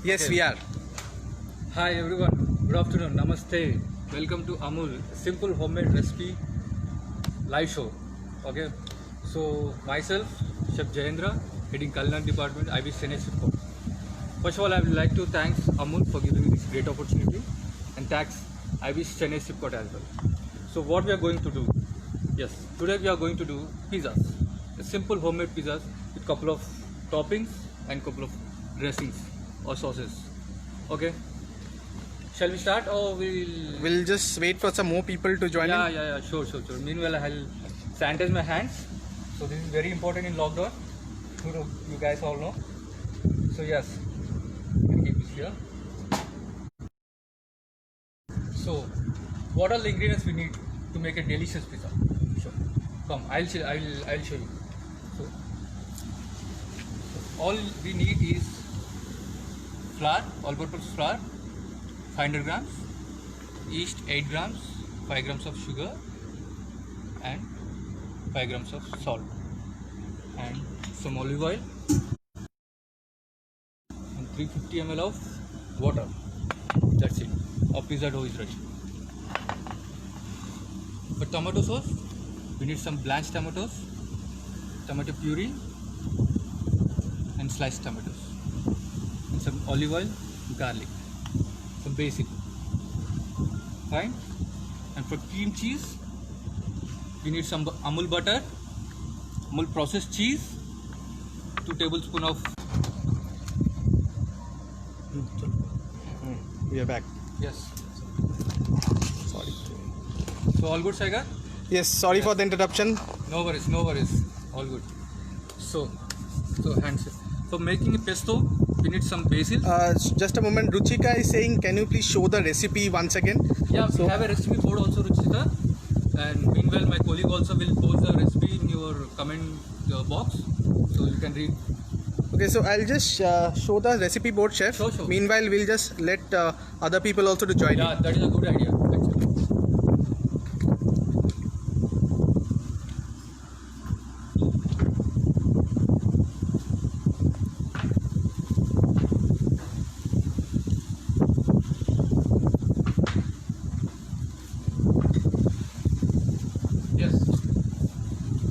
Yes, Okay. we are. Hi everyone. Good afternoon. Namaste. Welcome to Amul Simple Homemade Recipe Live Show. Okay. So myself, Chef Jayendra, heading Culinary Department, IB Senate Support. First of all, I would like to thank Amul for giving me this great opportunity, and thanks IB Chennai Sipcot as well. So what we are going to do? Yes, today we are going to do pizzas. A simple homemade pizzas with couple of toppings and couple of dressings or sauces. Okay. Shall we start or We'll just wait for some more people to join in. Yeah, sure. Meanwhile, I'll sanitize my hands. So this is very important in lockdown. You guys all know. So yes, we'll keep this here. So, what are the ingredients we need to make a delicious pizza? Sure. Come, I'll show you. So, all we need is flour, all-purpose flour, 500 grams, yeast 8 grams, 5 grams of sugar, and 5 grams of salt, and some olive oil, and 350 ml of water. That's it. Our pizza dough is ready. For tomato sauce, we need some blanched tomatoes, tomato puree, and sliced tomatoes, and some olive oil, garlic, some basic. Fine. And for cream cheese, we need some Amul butter, Amul processed cheese, 2 tablespoons of. We are back. Yes. Sorry. So all good, Saigar? Yes, sorry for the interruption. No worries. All good. So hands. For making a pesto, we need some basil. Just a moment. Ruchika is saying, can you please show the recipe once again? Yeah, we have a recipe board also, Ruchita. And meanwhile, my colleague also will post the recipe in your comment box, so you can read. Okay, so I'll just show the recipe board, chef. Sure. Meanwhile, we'll just let other people also to join Yeah, in. that is a good idea, actually. Yes.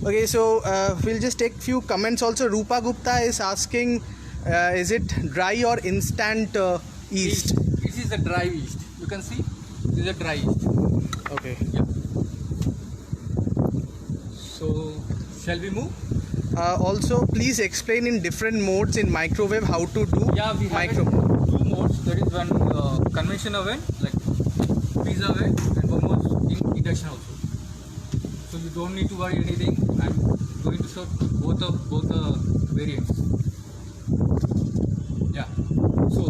Okay, so we'll just take few comments also. Rupa Gupta is asking, is it dry or instant yeast? This is the dry yeast. You can see, this is a dry yeast. Okay. Yeah. So, shall we move? Also, please explain in different modes in microwave how to do Yeah, we have micro. 2 modes. There is one convention oven, like pizza oven, and one more in induction also. So you don't need to worry anything. I'm going to show both the variants. Yeah. So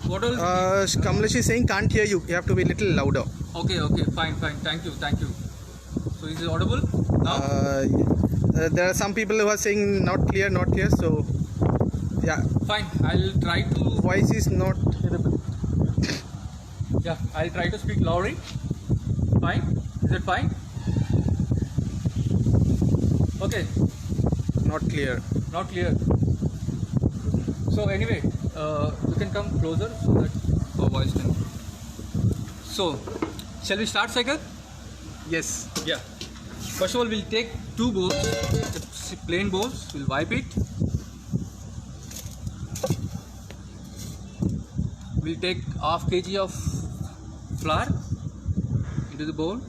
what else? Kamlesh is saying can't hear you. You have to be a little louder. Okay. Fine. Thank you. So is it audible now? There are some people who are saying not clear. So yeah, Fine. I'll try to. voice is not audible. Yeah, I'll try to speak louder. Fine. Is it fine? Okay. Not clear. Not clear. So anyway, you can come closer so that our voice can. So, shall we start, Sagar? Yes. Yeah. First of all, we'll take 2 bowls, plain bowls. We'll wipe it. We'll take half kg of flour into the bowl.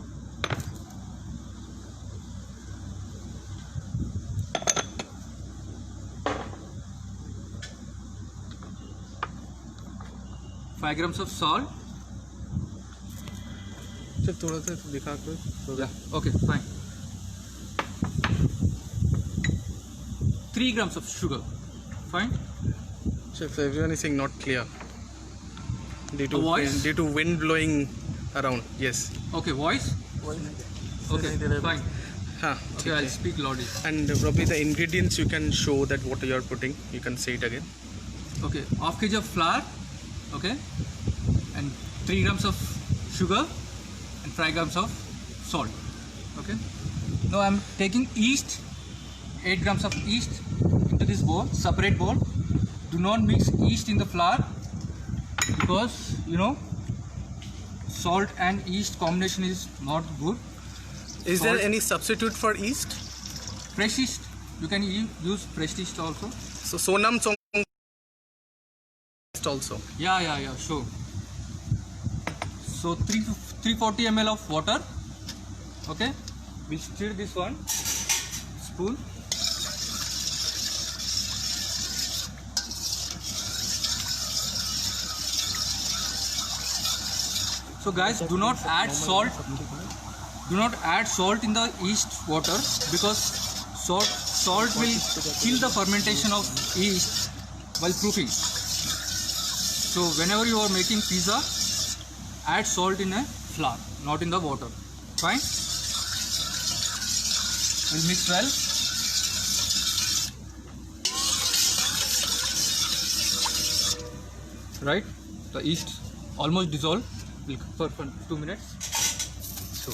Five grams of salt. Chef, थोड़ा सा दिखा कर. Yeah. Okay. Fine. 3 grams of sugar. Fine. Chef, everyone is saying not clear. Due to wind blowing around. Yes. Okay. Voice. Okay. Fine. Huh. Okay. I'll speak loudly. And probably the ingredients you can show that what you are putting. You can say it again. Okay. Half kg of flour. Okay. And 3 grams of sugar and 5 grams of salt. Okay. Now I'm taking yeast, 8 grams of yeast into this bowl, separate bowl. Do not mix yeast in the flour because salt and yeast combination is not good. Is there any substitute for yeast? Fresh yeast, you can use fresh yeast also. So Sonam Song also. Yeah, sure. So 340 ml of water. Okay, we'll stir this one spoon. So guys, do not add salt. Do not add salt in the yeast water, because salt will kill the fermentation of yeast while proofing. So whenever you are making pizza, add salt in a flour, not in the water. Fine. We'll mix well. Right, the yeast almost dissolved. We'll cook for 2 minutes. So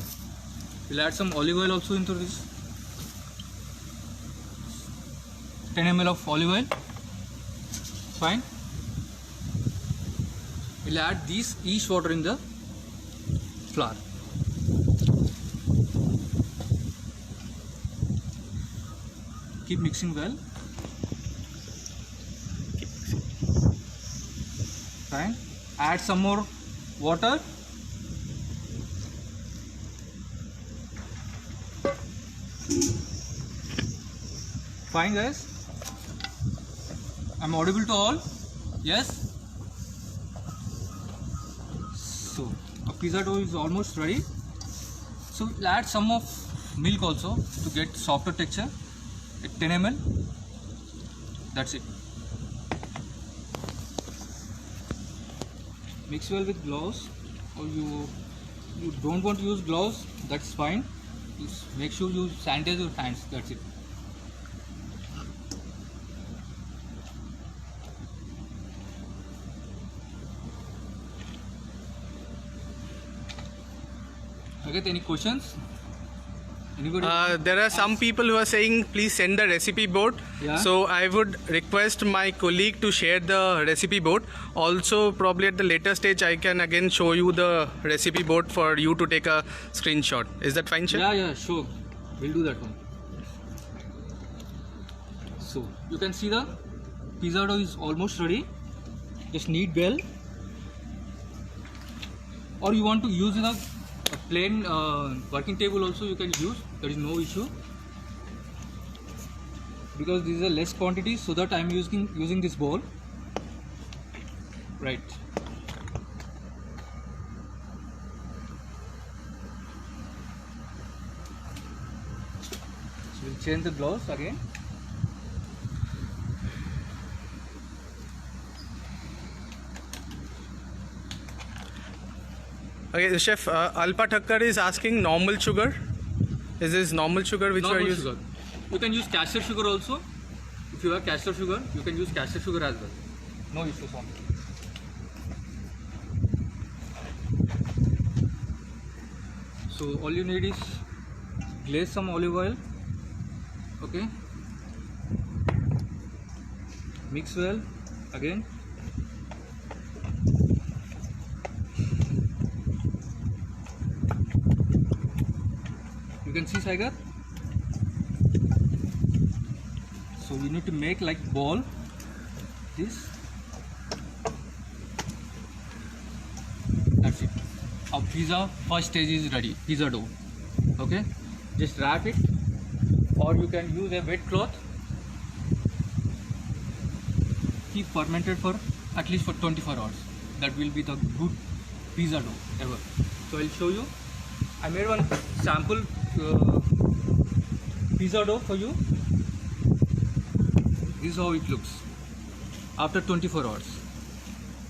we'll add some olive oil also into this. 10 ml of olive oil. Fine. We'll add this yeast water in the flour. Keep mixing well. Fine. Add some more water. Fine guys. I'm audible to all? Yes? So our pizza dough is almost ready. So we'll add some of milk also to get softer texture at 10 ml. That's it. Mix well with gloves, or you don't want to use gloves, that's fine. Just make sure you sanitize your hands, that's it. Okay, any questions? Anybody? There are some people who are saying please send the recipe board. Yeah. So I would request my colleague to share the recipe board. Also, probably at the later stage, I can again show you the recipe board for you to take a screenshot. Is that fine, Chef? Yeah, sure. We'll do that one. So you can see the pizza dough is almost ready. Just knead well. Or you want to use a plain working table also, you can use. There is no issue. Because this is a less quantity, so that I am using this bowl. Right. So we'll change the gloves again. Okay, Chef, Alpa Thakkar is asking normal sugar. Is this normal sugar which you are Normal using? sugar. You can use castor sugar also. If you have castor sugar, you can use castor sugar as well. No issues on it. So all you need is glaze some olive oil. Okay. Mix well again. You can see, Saigar. So we need to make like ball. This. That's it. Our pizza first stage is ready. Pizza dough. Okay. Just wrap it, or you can use a wet cloth. Keep fermented for at least for 24 hours. That will be the good pizza dough ever. So I'll show you. I made one sample pizza dough for you. This is how it looks after 24 hours.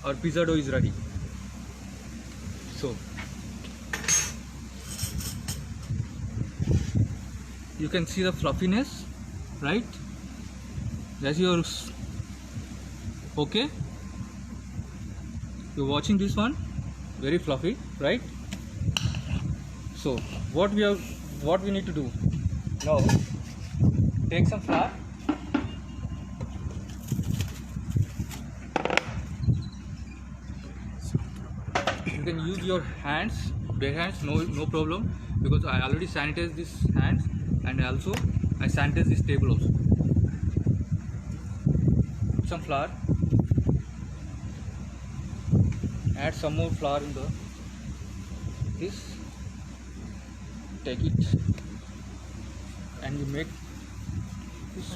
Our pizza dough is ready. So you can see the fluffiness, right? That's yours. Okay, you're watching this one, very fluffy, right? So what we need to do now, take some flour, can use your hands, bare hands, no problem, because I already sanitized these hands, and also I sanitized this table also. Put some flour, add some more flour in this, take it, and you make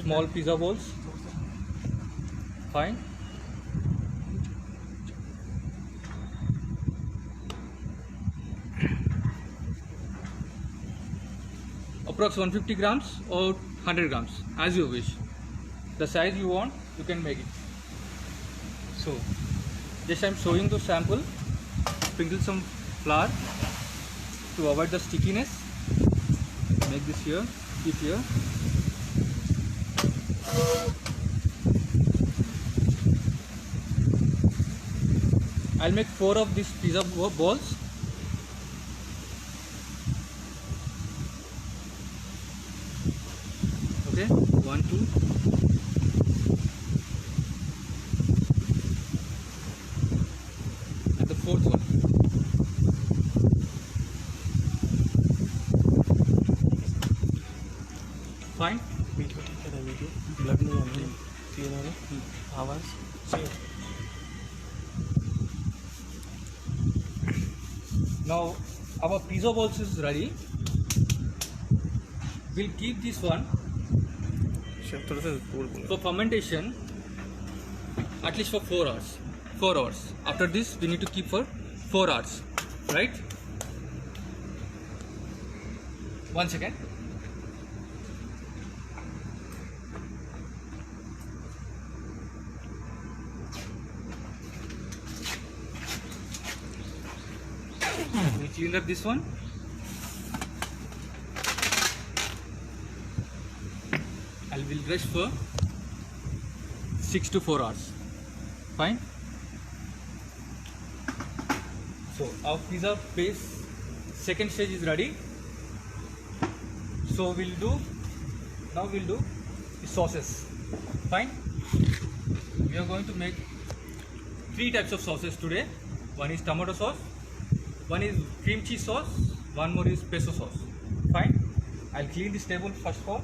small pizza balls. Fine. Approx 150 grams or 100 grams, as you wish. The size you want, you can make it. So just I am showing the sample. Sprinkle some flour to avoid the stickiness. Make this here, keep here. I'll make 4 of these pizza balls. Okay, 1, 2. And the 4th one. Fine. Blood नहीं आने थी इन्होंने आवाज़ से. Now our pizza balls is ready. We'll keep this one थोड़ा सा दूर बोलो. for fermentation at least for 4 hours. 4 hours. After this we need to keep for 4 hours. Right? 1 second. We clean up this one. I will rest for 6 to 4 hours. Fine. So our pizza base second stage is ready. So we'll do the sauces. Fine. We are going to make 3 types of sauces today. One is tomato sauce, one is cream cheese sauce, one more is pesto sauce. Fine. I'll clean this table first of all.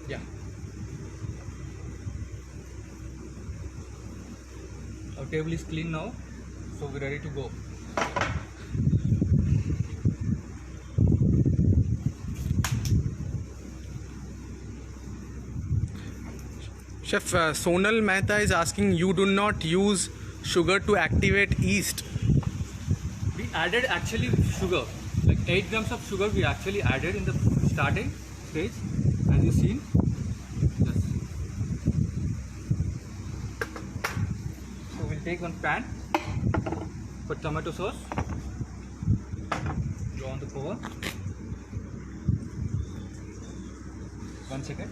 Yeah. Our table is clean now, so we're ready to go. Chef, Sonal Mehta is asking, you do not use sugar to activate yeast. We added actually sugar, like 8 grams of sugar we actually added in the starting stage, as you seen. Yes. So we'll take one pan, put tomato sauce, draw on the cover. 1 second.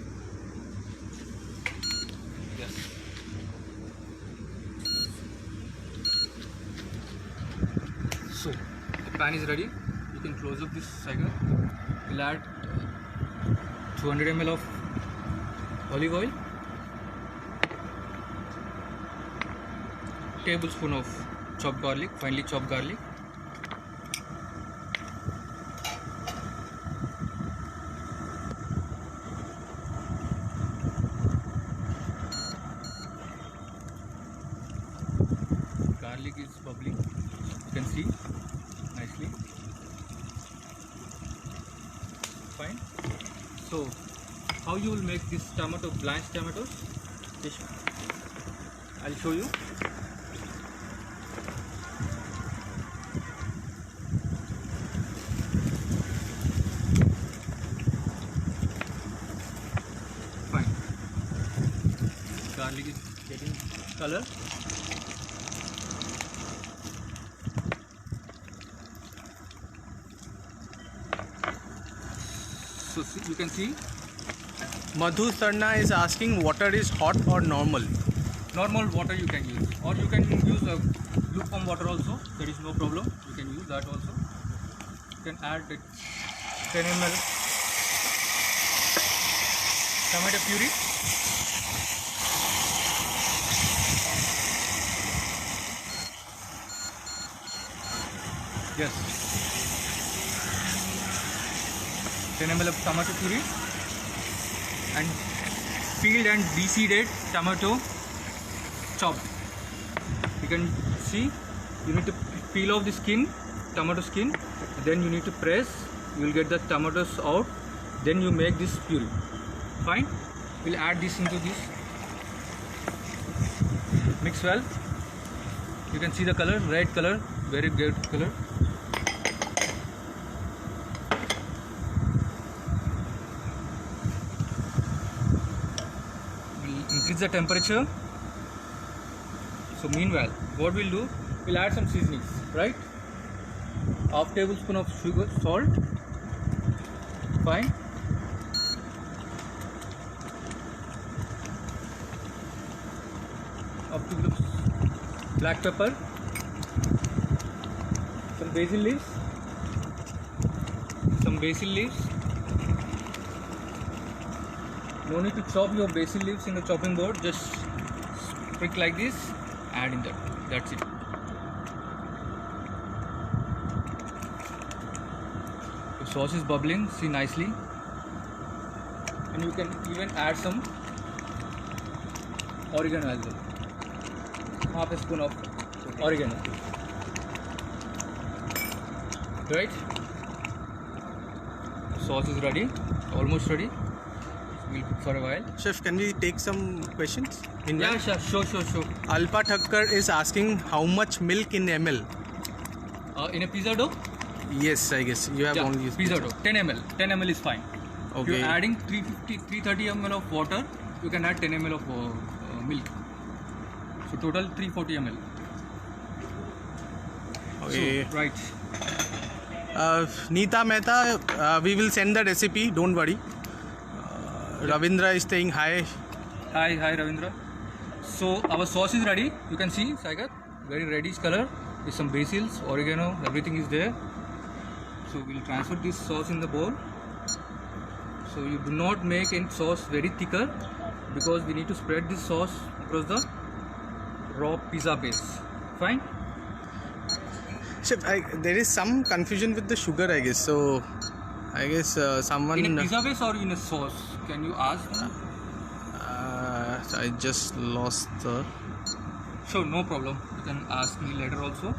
Yes. So the pan is ready. You can close up this cycle. We'll add 200 ml of olive oil, tablespoon of chopped garlic, finely chopped garlic, garlic is bubbling, you can see nicely. Fine. So how you will make this tomato, blanched tomatoes? Just I'll show you. Fine. Garlic is getting color. So you can see Madhu Sarna is asking, water is hot or normal? normal water you can use, or you can use a lukewarm water also. There is no problem. You can use that also. You can add 10 ml tomato puree. Yes. 10 ml of tomato puree and peeled and de-seeded tomato chopped. You can see you need to peel off the skin, tomato skin, then you need to press, you will get the tomatoes out, then you make this puree. Fine, we'll add this into this, mix well. You can see the color, red color, very good color. We'll increase the temperature. So meanwhile, what we'll do, we'll add some seasonings, right? Half tablespoon of sugar, salt. Fine. Up to the black pepper. Some basil leaves. Some basil leaves. No need to chop your basil leaves in the chopping board. Just prick like this. Add in that. That's it. The sauce is bubbling. See nicely. And you can even add some oregano as well. Half a spoon of oregano. Right? The sauce is ready. Almost ready. We'll cook for a while. Chef, can we take some questions? Yeah, sure. Alpa Thakkar is asking how much milk in ml? In a pizza dough? Yes, I guess you have only used pizza dough. 10 ml. 10 ml is fine. If Okay. you're adding 330 ml of water, you can add 10 ml of milk. So total 340 ml. Okay. So, right. Neeta Mehta, we will send the recipe, don't worry. Ravindra is saying hi. Hi Ravindra. So our sauce is ready. You can see, Saigat, very reddish color with some basils, oregano, everything is there. So we'll transfer this sauce in the bowl. So you do not make any sauce very thicker because we need to spread this sauce across the raw pizza base. Fine. Chef, there is some confusion with the sugar, I guess. So, I guess someone. In a pizza base or in a sauce? Can you ask? I just lost the. Sure, no problem. You can ask me later also.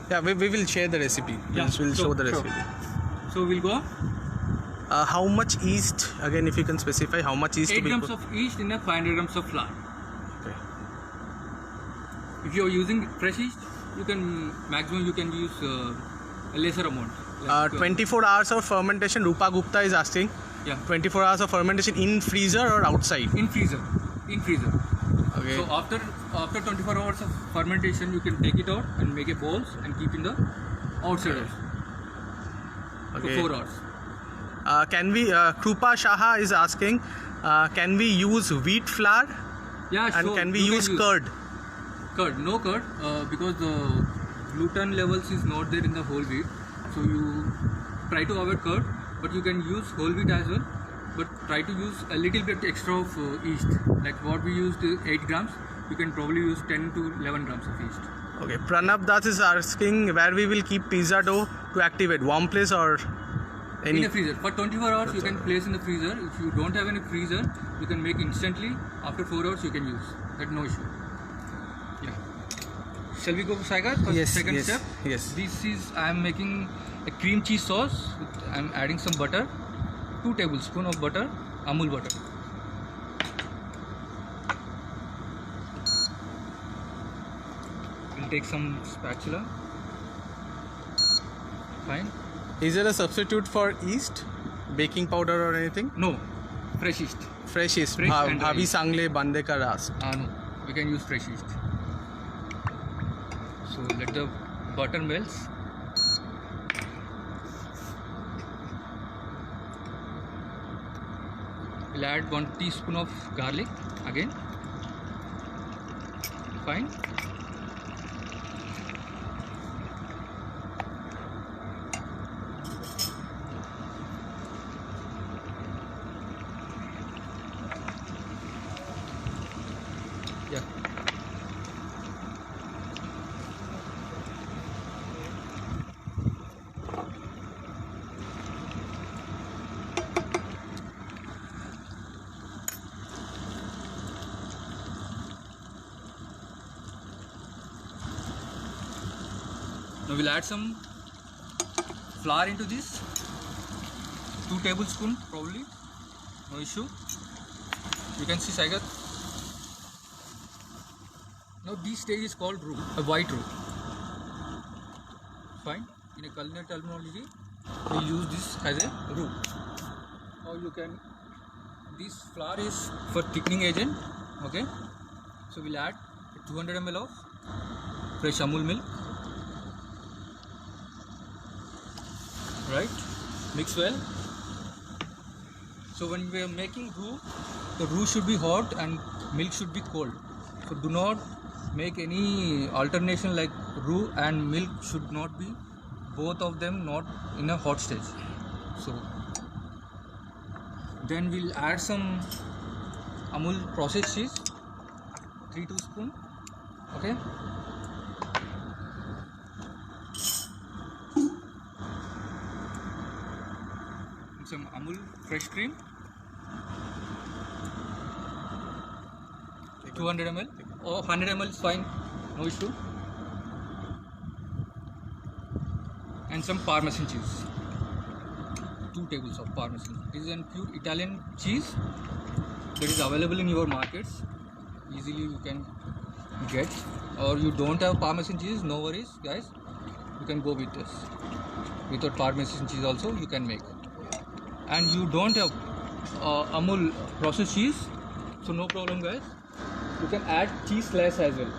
Yeah, we will share the recipe. We'll show the recipe. So we'll go. How much yeast? Again, if you can specify how much yeast 8 to be grams put. of yeast in a 500 grams of flour. Okay. If you are using fresh yeast, you can maximum you can use a lesser amount. Like, 24 hours of fermentation. Rupa Gupta is asking. Yeah. 24 hours of fermentation in freezer or outside? In freezer. In freezer. Okay. So after 24 hours of fermentation, you can take it out and make a balls and keep in the outside for Okay. 4 hours. Can we? Krupa Shaha is asking. Can we use wheat flour? Yeah, And sure. can we You use curd? Curd, no curd, because the gluten levels is not there in the whole wheat. So you try to avoid curd, but you can use whole wheat as well. But try to use a little bit extra of yeast. Like what we used 8 grams, you can probably use 10 to 11 grams of yeast. Okay. Pranab Das is asking where we will keep pizza dough to activate. Warm place or any? In a freezer. For 24 hours, you can place in the freezer. If you don't have any freezer, you can make instantly. After 4 hours, you can use. That's no issue. Yeah. Shall we go, Saigar, for Yes, second yes, step? yes. This is, I am making a cream cheese sauce. I am adding some butter. 2 tablespoons of butter, Amul butter. We'll take some spatula. Fine. Is there a substitute for yeast, baking powder or anything? No, fresh yeast. Fresh yeast. Fresh and dry Bhabi yeast. Sangle Bandekar asked. No, we can use fresh yeast. So let the butter melts. We'll add 1 teaspoon of garlic again. Fine. Now we'll add some flour into this. 2 tablespoons probably. No issue. You can see Saigat. Now this stage is called roux, a white roux. Fine. In a culinary terminology, we use this as a roux. Now you can. This flour is for thickening agent. Okay. So we'll add 200 ml of fresh Amul milk. Right. Mix well. So when we are making roux, the roux should be hot and milk should be cold. So do not make any alternation like roux and milk should not be, both of them not in a hot stage. So then we'll add some Amul processed cheese, 3 teaspoons. Okay. Some Amul fresh cream, 200 ml or 100 ml is fine, no issue. And some Parmesan cheese, 2 tablespoons of Parmesan. This is a pure Italian cheese that is available in your markets. Easily you can get, or you don't have Parmesan cheese, no worries guys, you can go with this. Without Parmesan cheese also you can make. And you don't have Amul processed cheese, so no problem guys, you can add cheese slice as well.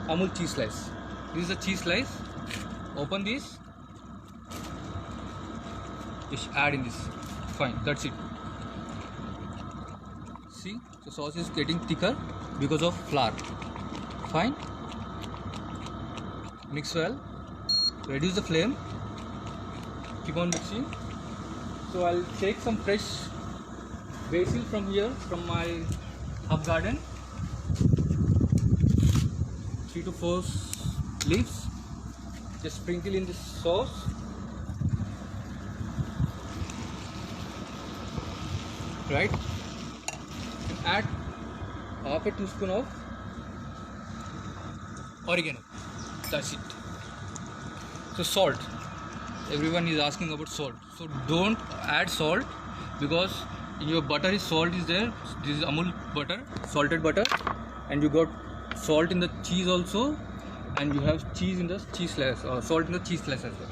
Amul cheese slice, this is a cheese slice. Open this, just add in this. Fine, that's it. See, the sauce is getting thicker because of flour. Fine. Mix well, reduce the flame, keep on mixing. So I'll take some fresh basil from here, from my herb garden, 3 to 4 leaves. Just sprinkle in this sauce. Right. And add half a teaspoon of oregano. That's it. So salt. Everyone is asking about salt. So don't add salt because in your butter salt is there. This is Amul butter, salted butter, and you got salt in the cheese also, and you have cheese in the cheese slice, or salt in the cheese slice as well.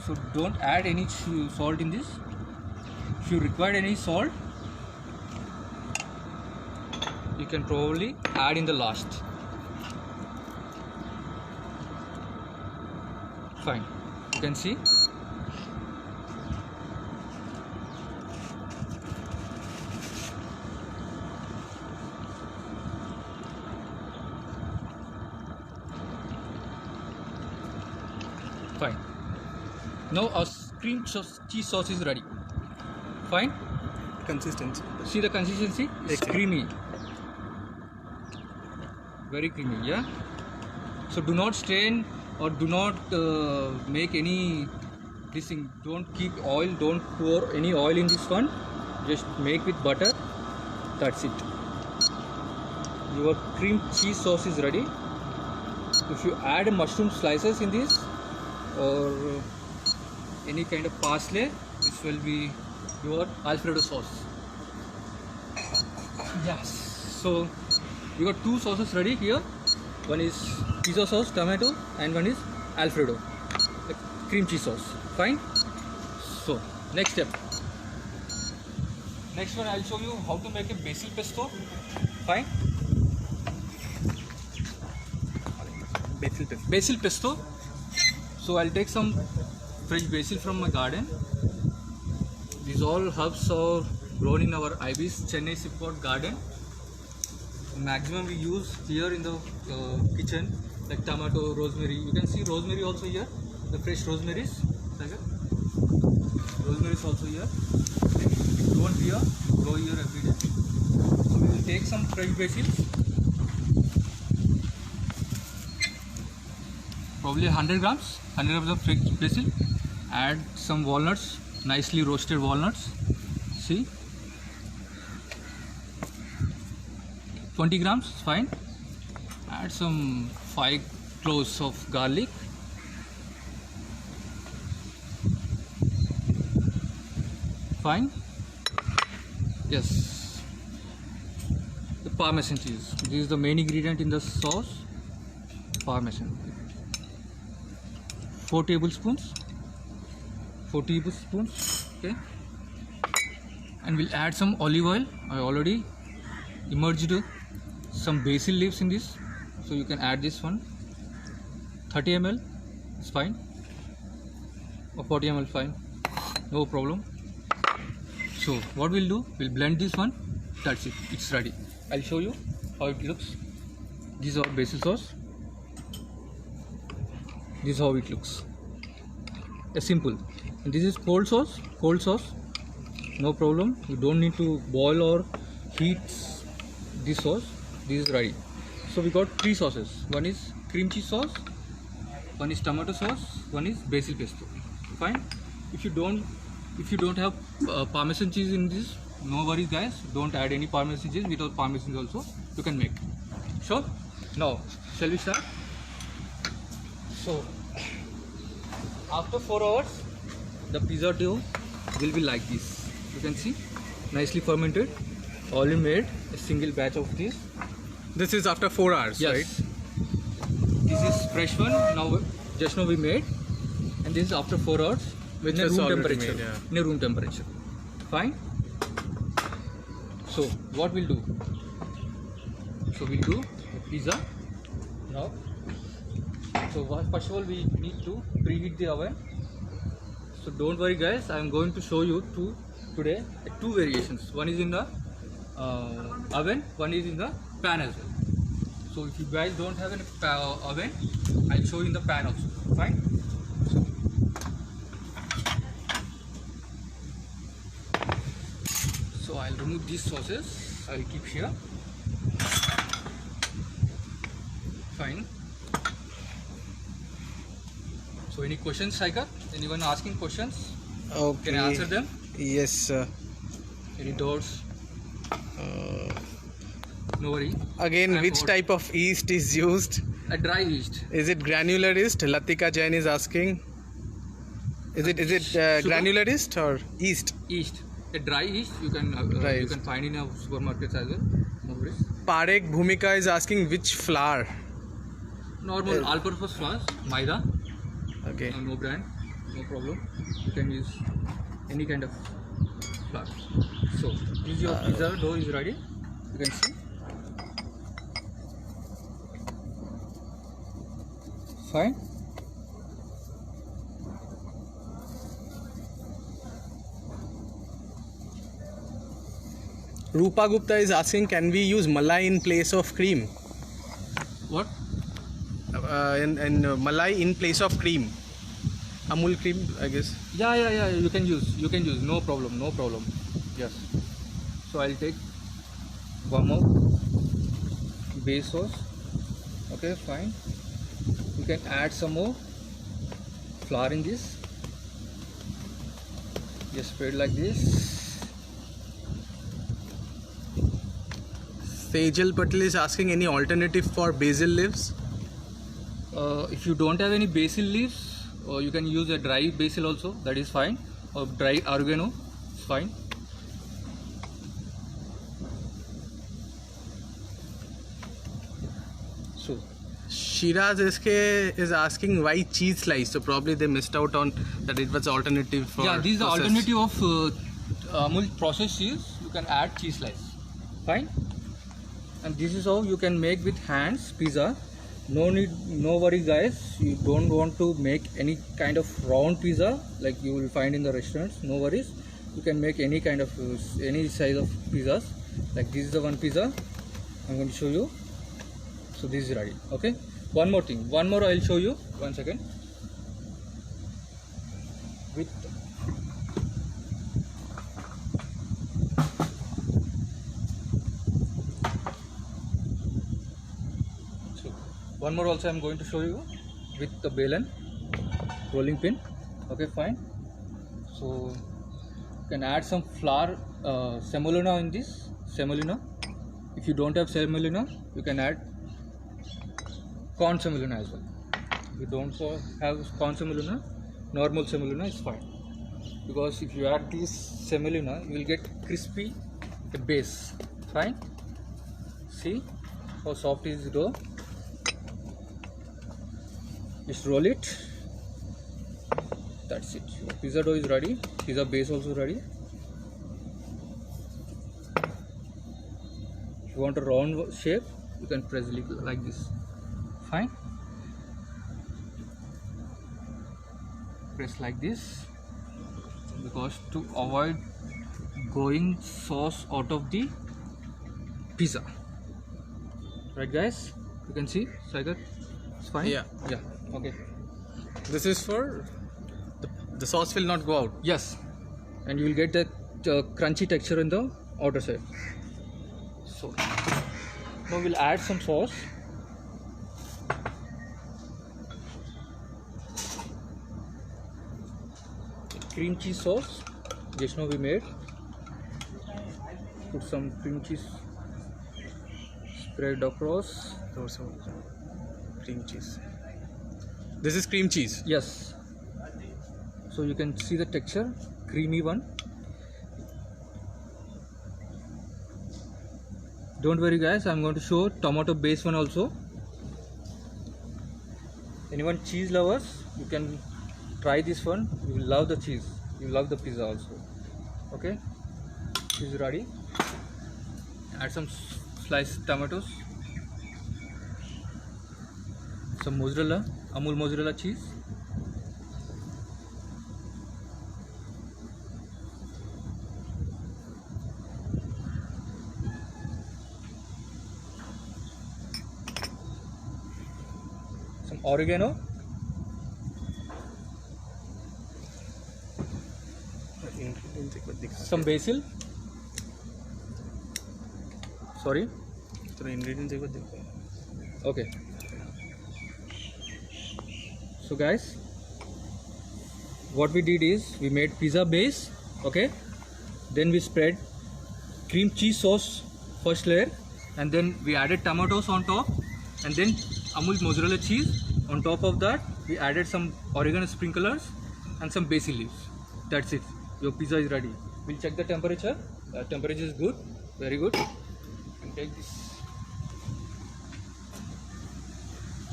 So don't add any salt in this. If you require any salt, you can probably add in the last. Fine, you can see. Fine. Now our cream cheese sauce is ready. Fine. Consistency. See the consistency? It's Excellent. creamy. Very creamy, yeah. So do not strain or do not make any this thing. Don't keep oil. Don't pour any oil in this one. Just make with butter. That's it. Your cream cheese sauce is ready. If you add mushroom slices in this or any kind of parsley, this will be your Alfredo sauce. Yes. So we got 2 sauces ready here. One is pizza sauce, tomato, and one is Alfredo, the cream cheese sauce. Fine. So next step. Next one, I'll show you how to make a basil pesto. Fine. Basil pesto. Basil pesto. So I'll take some fresh basil from my garden. These all herbs are grown in our Ibis Chennai Sipot garden. Maximum we use here in the kitchen, like tomato, rosemary. You can see rosemary also here, the fresh rosemaries. Rosemary is also here. Grown here, grow here every day. So we will take some fresh basil, probably 100 grams of fresh basil. Add some walnuts, nicely roasted walnuts. See, 20 grams, fine. Add some 5 cloves of garlic. Fine. Yes. The Parmesan cheese. This is the main ingredient in the sauce. Parmesan. 4 tablespoons. 4 tablespoons. Okay. And we'll add some olive oil. I already immersed some basil leaves in this, so you can add this one. 30 ml is fine, or 40 ml fine, no problem. So what we'll do, we'll blend this one. That's it, it's ready. I'll show you how it looks. This is our basil sauce. This is how it looks. It's simple. And this is cold sauce. No problem. You don't need to boil or heat this sauce. This is ready. So we got 3 sauces. One is cream cheese sauce, one is tomato sauce, one is basil pesto. Fine. If you don't have Parmesan cheese in this, no worries guys. Don't add any Parmesan cheese. Without Parmesan also you can make. Sure. Now shall we start? So after 4 hours, the pizza dough will be like this. You can see, nicely fermented. Only made a single batch of this. This is after 4 hours, Yes. right? This is fresh one. Just now we made, and this is after 4 hours Which in a was room already temperature. made, yeah. In a room temperature. Fine. So what we'll do? So we'll do the pizza now. So first of all, we need to preheat the oven. So don't worry guys, I am going to show you today 2 variations. One is in the oven, one is in the pan as well. So if you guys don't have an oven, I'll show you in the pan also. Fine. So I'll remove these sauces. I'll keep here. Fine. So any questions, Saika? Anyone asking questions? Okay. Can I answer them? Yes, sir. Any doubts? No worry. Again, I'm which out. type of yeast is used? A dry yeast. Is it granular yeast? Latika Jain is asking. Is it Sugar? granular yeast or yeast? Yeast. A dry yeast you can Dry you can yeast. find in our supermarkets as well. No worries. Parek Bhumika is asking which flour. Normal all-purpose flour, Maida. Okay. No brand, no problem. You can use any kind of flour. So this is your pizza dough is ready. You can see. Fine. Rupa Gupta is asking, can we use malai in place of cream? What? In malai in place of cream. Amul cream, I guess. Yeah. You can use. No problem. Yes. So I'll take one more base sauce. Okay, fine. You can add some more flour in this. Just spread like this. Sejal Patel is asking any alternative for basil leaves. If you don't have any basil leaves, you can use a dry basil also. That is fine. Or dry oregano, it's fine. So Shiraz SK is asking why cheese slice. So probably they missed out on that it was alternative for yeah, this is the processed. alternative of Amul processed cheese. You can add cheese slice. Fine. And this is how you can make with hands pizza. No worry guys, you don't want to make any kind of round pizza like you will find in the restaurants. No worries, you can make any kind of any size of pizzas. Like this is the one pizza I'm going to show you. So this is ready. Okay, one more I'll show you. 1 second. With one more also I'm going to show you with the belen rolling pin. Okay, fine. So you can add some flour, semolina in this. Semolina. If you don't have semolina, you can add corn semolina as well. If you don't have corn semolina, normal semolina is fine. because if you add this semolina, you will get crispy the base. Fine. See how soft is the dough. Just roll it. That's it. Your pizza dough is ready. Pizza base also ready. If you want a round shape, you can press like this. Fine. Press like this, because to avoid going sauce out of the pizza. Right, guys? You can see, Saigar. It's fine. Yeah. Yeah. Okay. This is for the sauce will not go out. Yes, and you will get that crunchy texture in the outer side. So now we'll add some sauce. Cream cheese sauce. Just now we made. Put some cream cheese. Spread across. Also, cream cheese. This is cream cheese. Yes. So you can see the texture, creamy one. Don't worry, guys. I'm going to show tomato base one also. Anyone cheese lovers, you can try this one. You will love the cheese. You will love the pizza also. Okay. Cheese ready. Add some sliced tomatoes. Some mozzarella, Amul mozzarella cheese. Some oregano. Some basil. Sorry. ingredients Okay. So guys, what we did is we made pizza base. Okay. Then we spread cream cheese sauce first layer, and then we added tomatoes on top, and then Amul mozzarella cheese. On top of that, we added some oregano sprinklers and some basil leaves. That's it. Your pizza is ready. We'll check the temperature. Temperature is good, very good. And take this.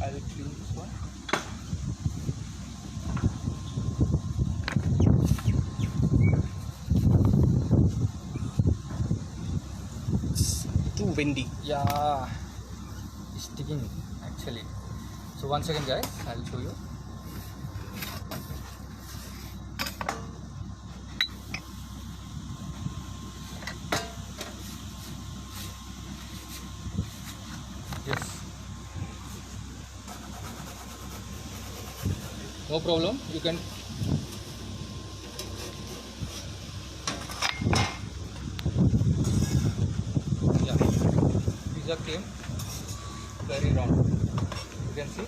I will clean this one. Too windy. Yeah, it's sticking actually. So one second, guys, I'll show you. Yes, no problem. You can pizza came very round. You can see.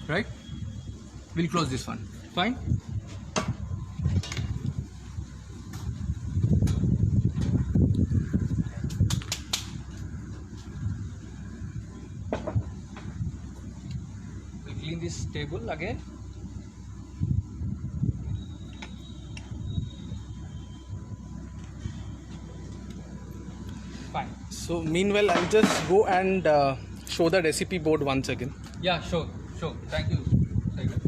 Right? We'll close this one. Fine. We'll clean this table again. Fine. So meanwhile, I'll just go and show the recipe board once again. Yeah, sure. Thank you, Saigar.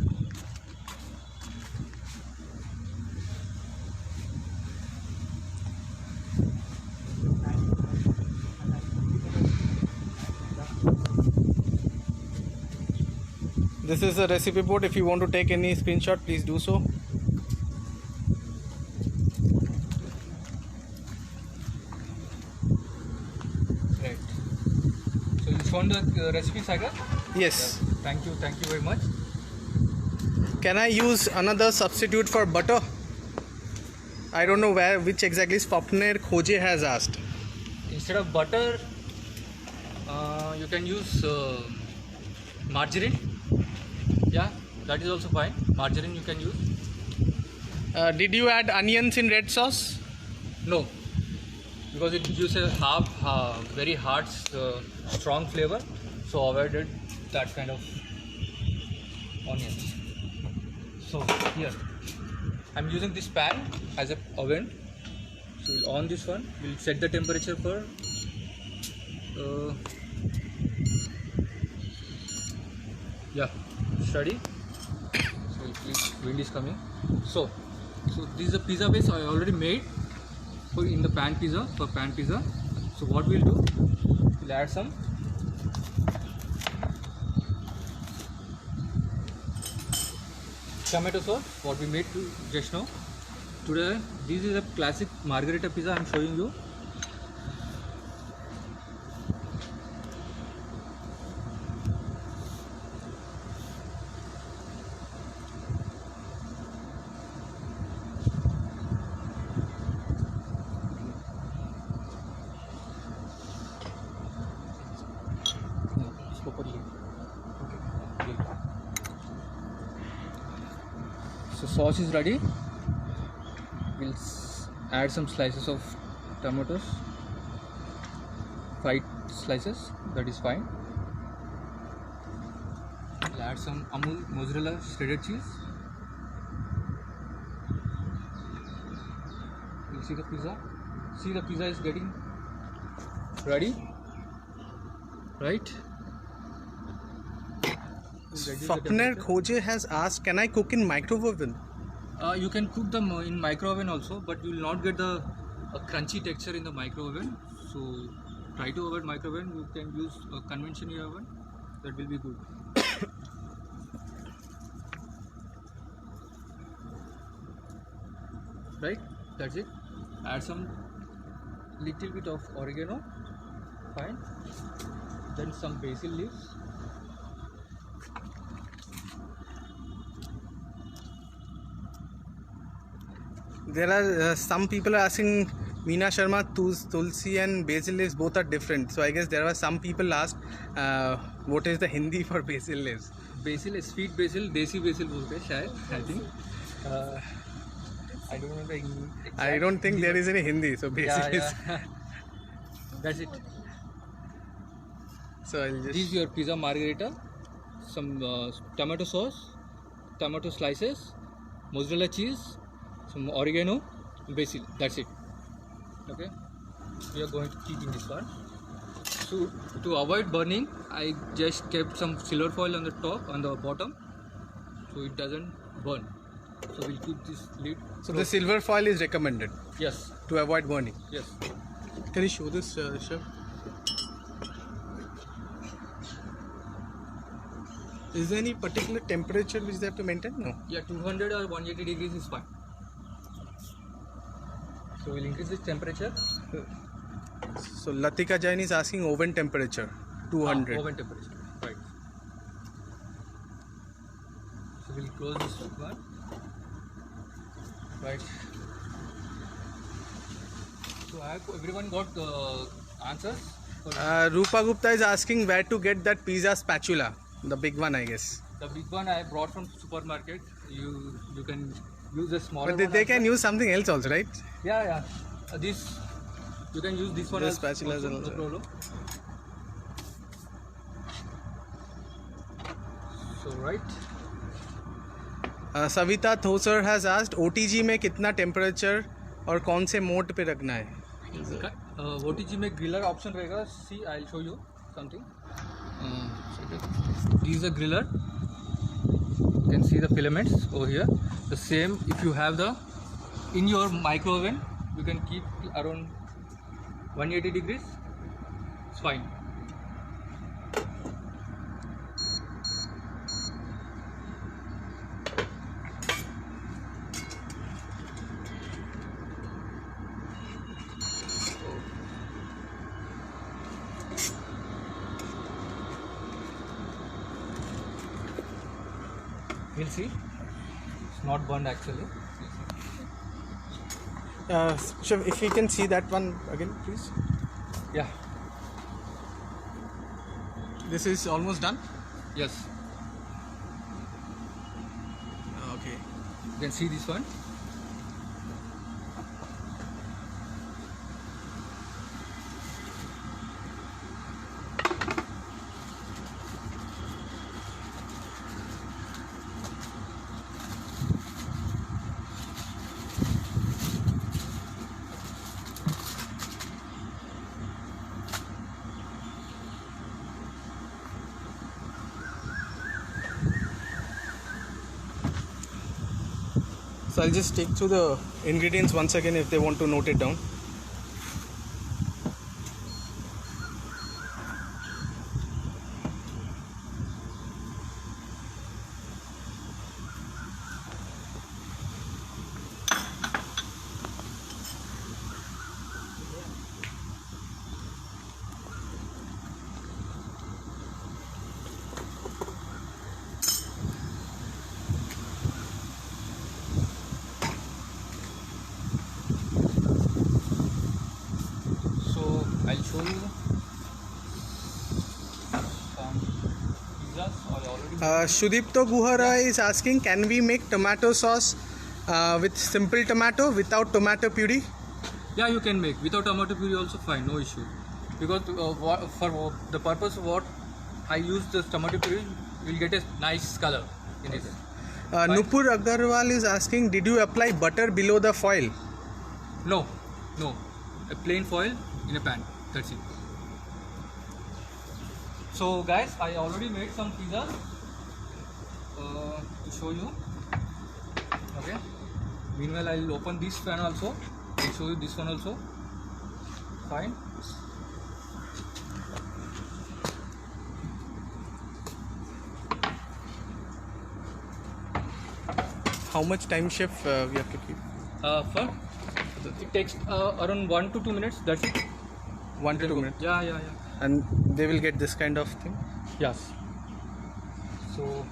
This is the recipe board. If you want to take any screenshot, please do so. Right. So you found the recipe, Saigar? Yes. Thank you very much. Can I use another substitute for butter? I don't know which exactly Swapnir Khoje has asked. Instead of butter, you can use margarine. Yeah, that is also fine. Margarine you can use. Did you add onions in red sauce? No, because it gives a very hard, strong flavor. So avoided that kind of onions. So here I'm using this pan as a oven. So we'll on this one. We'll set the temperature for steady. So please, wind is coming. So this is a pizza base I already made for in the pan pizza for pan pizza. So what we'll do, we'll add some tomato sauce, what we made just now. Today, this is a classic margherita pizza I'm showing you. So sauce is ready. We'll add some slices of tomatoes, 5 slices, that is fine. We'll add some Amul mozzarella shredded cheese. We'll see the pizza. See, the pizza is getting ready, right? Swapner Khoje has asked, can I cook in microwave oven? You can cook them in micro oven also, but you will not get the crunchy texture in the micro oven. So try to avoid micro oven. You can use a conventional oven. That will be good. Right? That's it. Add some little bit of oregano. Fine. Then some basil leaves. There are some people are asking Meena Sharma, Tulsi and basil leaves both are different. So I guess there were some people asked what is the Hindi for basil leaves? Basil is sweet basil, desi basil bolte हैं शायद, I think. I don't know the exact. I don't think there is any Hindi, so basil is. That's it. So I'll This just. is your pizza margherita. Some tomato sauce, tomato slices, mozzarella cheese, some oregano, basil. That's it. Okay. We are going to keep in this one. So to avoid burning, I just kept some silver foil on the top, on the bottom, so it doesn't burn. So we'll keep this lid. So the silver foil is recommended Yes. to avoid burning. Yes. Can you show this, chef? Is there any particular temperature which they have to maintain? No. Yeah, 200 or 180 degrees is fine. So we'll increase the temperature. So Latika Jain is asking oven temperature 200. Oven temperature. Right. So we'll close this one. Right. So I hope everyone got the answers. Rupa Gupta is asking where to get that pizza spatula, the big one, I guess. The big one I brought from supermarket. You can use the smaller But one. they as can well. use something else also, right? Yeah. This you can use this one The as spatulas also, also. no problem. So right. Savita Thosar has asked OTG में कितना temperature और कौन से mode पे रखना है? OTG में griller option रहेगा. See, I'll show you something. This is a griller. You can see the filaments over here. The same if you have the in your micro oven, you can keep around 180 degrees. It's fine. We'll see. It's not burned actually. Chef, if you can see that one again, please. Yeah. This is almost done. Yes. Okay. You can see this one. So I'll just take through the ingredients once again if they want to note it down. I'll show you some pizzas I already Shudipto Guhara is asking, can we make tomato sauce with simple tomato without tomato puree? Yeah, you can make without tomato puree also fine, no issue. Because for the purpose of what I use this tomato puree, you'll get a nice color in it. Nupur Agarwal is asking, did you apply butter below the foil? No, a plain foil in a pan. That's it. So guys, I already made some pizzas to show you. Okay. Meanwhile, I'll open this pan also. I'll show you this one also. Fine. How much time, chef, we have to keep? It takes around 1 to 2 minutes. That's it. 1 to 2 minutes. Yeah. And they will get this kind of thing? Yes. So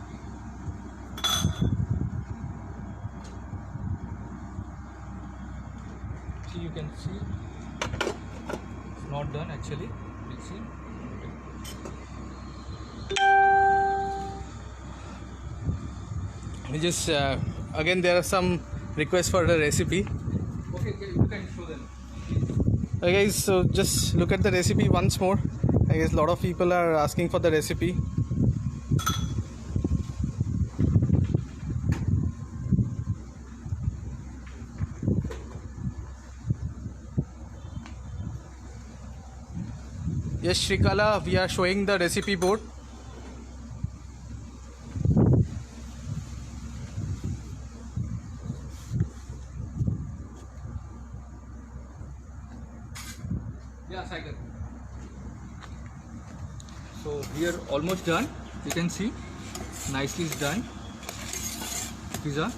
see, you can see it's not done actually. We'll see. We just again there are some requests for the recipe. Okay, you can show them. Okay guys, so just look at the recipe once more. I guess a lot of people are asking for the recipe. Yes, Shrikala, we are showing the recipe board. Yeah, cycle. So we are almost done. You can see nicely it's done. Pizza.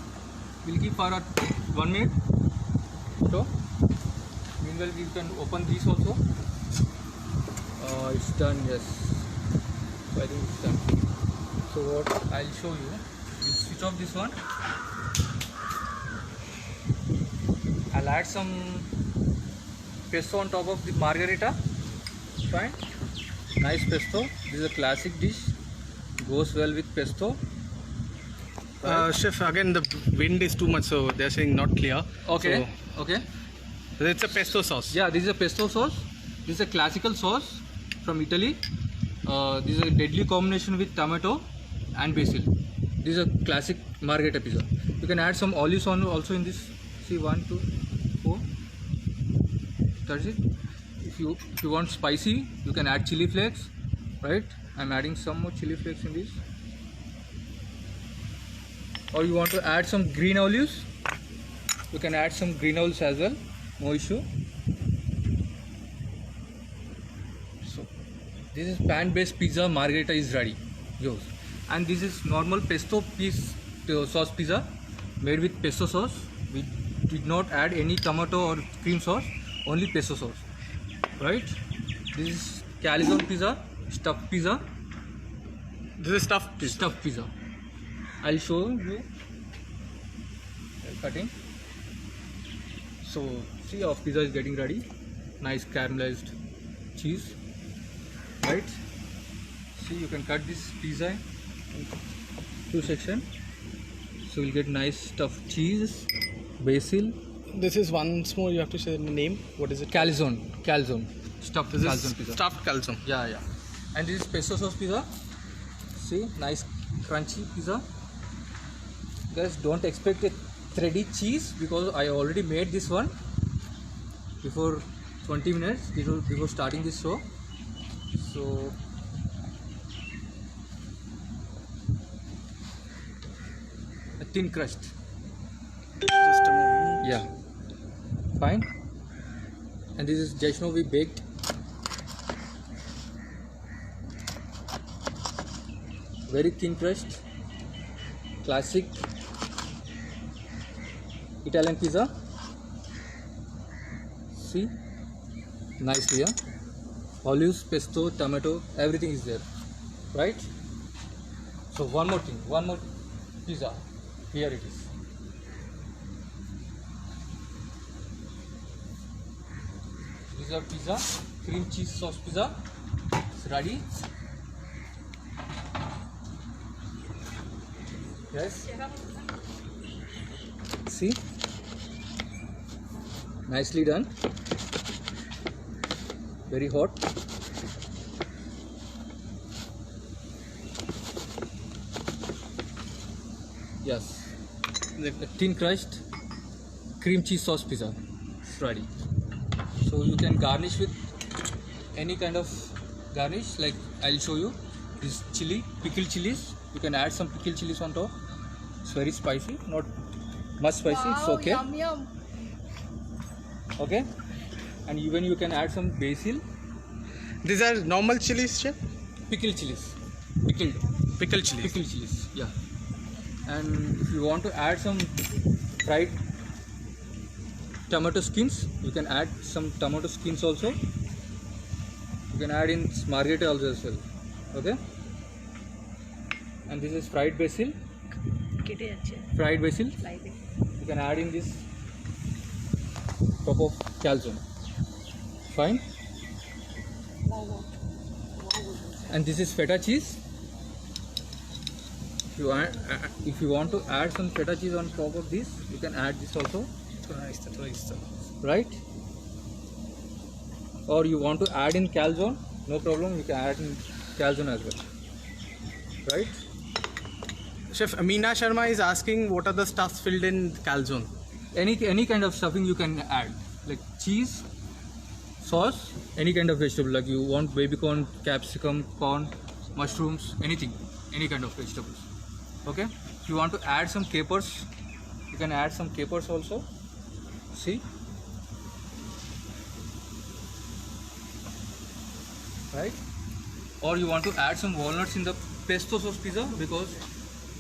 We'll keep for 1 minute. So meanwhile we can open this also. It's done. Yes. So I think it's done. So what I'll show you. We'll switch off this one. I'll add some pesto on top of the margarita. Fine. Nice pesto. This is a classic dish. Goes well with pesto. Chef, again the wind is too much, so they're saying not clear. Okay. Okay. So it's a pesto sauce. Yeah, this is a pesto sauce. This is a classical sauce from Italy. This is a deadly combination with tomato and basil. This is a classic margherita pizza. You can add some olives on also in this. See, 1, 2, 4. That's it. If you want spicy, you can add chili flakes. Right? I'm adding some more chili flakes in this. Or you want to add some green olives, you can add some green olives as well. No issue. So this is pan-based pizza margherita is ready. Yours. And this is normal pesto sauce pizza made with pesto sauce. We did not add any tomato or cream sauce, only pesto sauce. Right? This is calzone pizza, stuffed pizza. This is stuffed pizza. Stuffed pizza. I'll show you cutting. So see, our pizza is getting ready. Nice caramelized cheese. Right? See, you can cut this pizza in 2 sections. So you'll get nice stuffed cheese, basil. This is once more you have to say the name. What is it? Calzone. Stuffed This calzone is pizza. stuffed calzone. Yeah. And this is pesto sauce pizza. See, nice crunchy pizza. Guys, don't expect a thready cheese because I already made this one before 20 minutes before starting this show. So a thin crust. Just Yeah. Fine. And this is Jaishnovi baked. Very thin crust. Classic Italian pizza. See, nicely, yeah. Olives, pesto, tomato, everything is there, right? So one more thing, one more pizza. Here it is. This is our pizza, cream cheese sauce pizza. It's ready. Yes. See, nicely done. Very hot. Yes. The thin crust cream cheese sauce pizza. It's ready. So you can garnish with any kind of garnish. Like I'll show you. This chili, pickled chilies. You can add some pickled chilies on top. It's very spicy, not much spicy. It's okay. Yum yum. Okay. And even you can add some basil, These are normal chilies, chef? pickled chilies, pickled Pickled chilies. pickled chilies. Yeah. And if you want to add some fried tomato skins, you can add some tomato skins also. You can add in margherita also as well. Okay. And this is fried basil. Fried basil. You can add in this top of calzone. Fine. And this is feta cheese. If you want to add some feta cheese on top of this, you can add this also, right? Or you want to add in calzone, no problem. You can add in calzone as well, right? Chef Amina Sharma is asking what are the stuffs filled in calzone? Any kind of stuffing you can add, like cheese, sauce, any kind of vegetable. Like you want baby corn, capsicum, corn, mushrooms, anything, any kind of vegetables. Okay. If you want to add some capers, you can add some capers also. See. Right. Or you want to add some walnuts in the pesto sauce pizza, because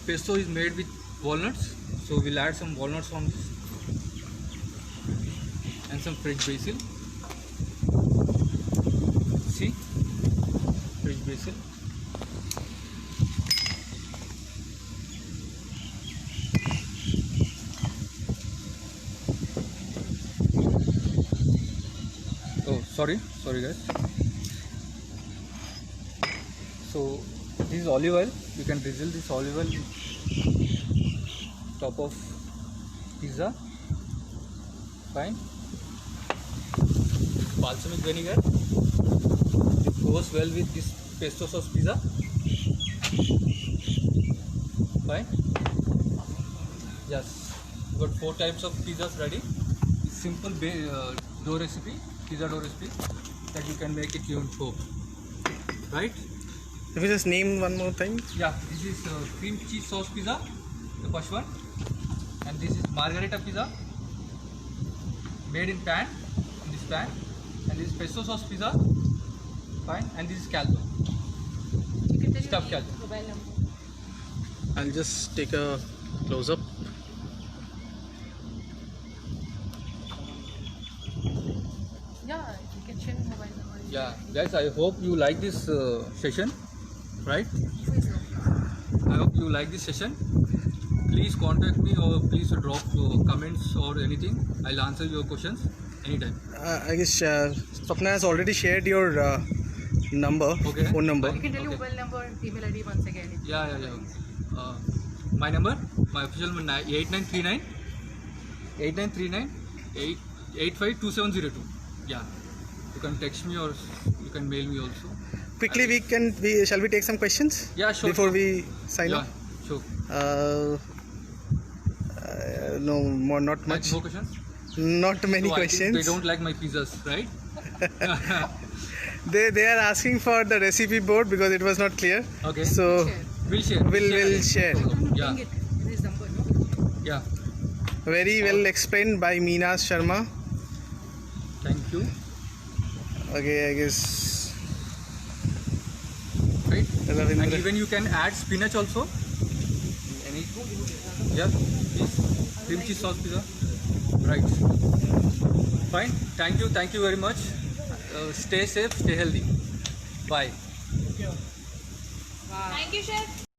pesto is made with walnuts, so we'll add some walnuts on this. And some fresh basil. See, fresh basil. Oh, sorry guys. So this is olive oil. You can drizzle this olive oil top of pizza. Fine. Balsamic vinegar. It goes well with this pesto sauce pizza. Fine. Yes. We got 4 types of pizzas ready. Simple dough recipe, pizza dough recipe that you can make it your home. Right? If you just name one more time. Yeah. This is cream cheese sauce pizza, the first one, and this is margherita pizza, made in pan, in this pan, and this is pesto sauce pizza. Fine. And this is calzone. You can tell Stuffed your calzone. mobile number. I'll just take a close up. Yeah, you can share your mobile number. Yeah, guys, I hope you like this session, right? Please no. I hope you like this session. Please contact me or please drop comments or anything. I'll answer your questions anytime. I guess Swapna has already shared your number, Okay. phone number. You can tell your Okay. mobile number, email ID once again. Yeah. My number, my official number 8939 852702. Yeah. You can text me or you can mail me also. Quickly, shall we take some questions? Yeah, sure. Before sure. we sign Yeah, off? sure. No, more, not Like, much. more questions? Not many So I think questions. they don't like my pizzas, right? They are asking for the recipe board because it was not clear. Okay. So Share. We'll share. We'll share. Yeah. Bring it. This number, no? Yeah. Very well explained by Meena Sharma. Thank you. Okay, I guess. Right? And Ravindra. even you can add spinach also. Any? Yeah, please. Cream cheese sauce pizza. Right. Fine. Thank you. Thank you very much. Stay safe. Stay healthy. Bye. Thank you, chef.